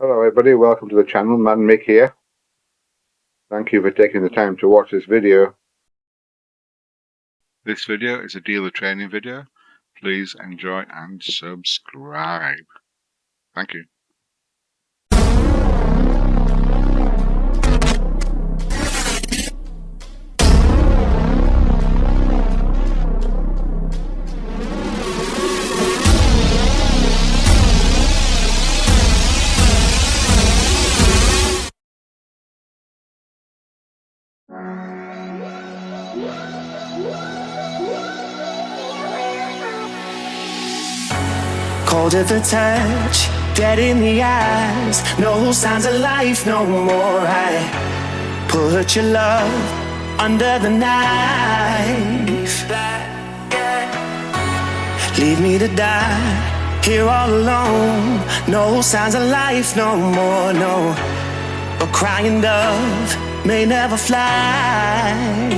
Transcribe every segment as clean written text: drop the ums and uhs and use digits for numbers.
Hello everybody, welcome to the channel, Man Mick here. Thank you for taking the time to watch this video. This video is a dealer training video. Please enjoy and subscribe. Thank you. Cold at the touch, dead in the eyes, no signs of life no more. I put your love under the knife. Leave me to die here all alone. No signs of life no more, no. A crying dove may never fly.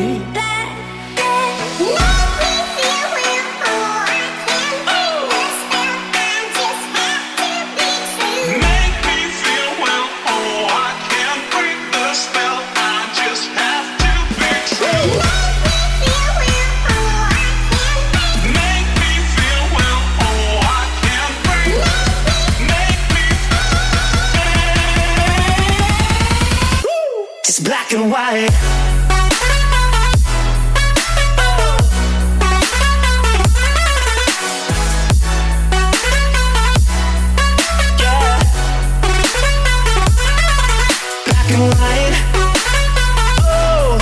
It's black and white. Yeah. Black and white. Oh,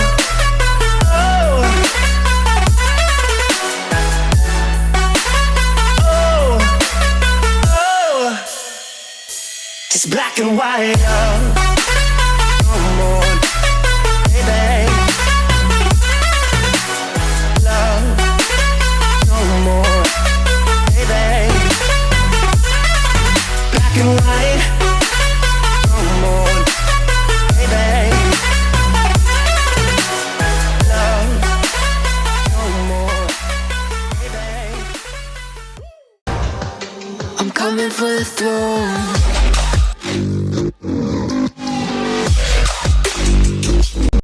oh, oh, oh. It's black and white. No more. I'm coming for the throne.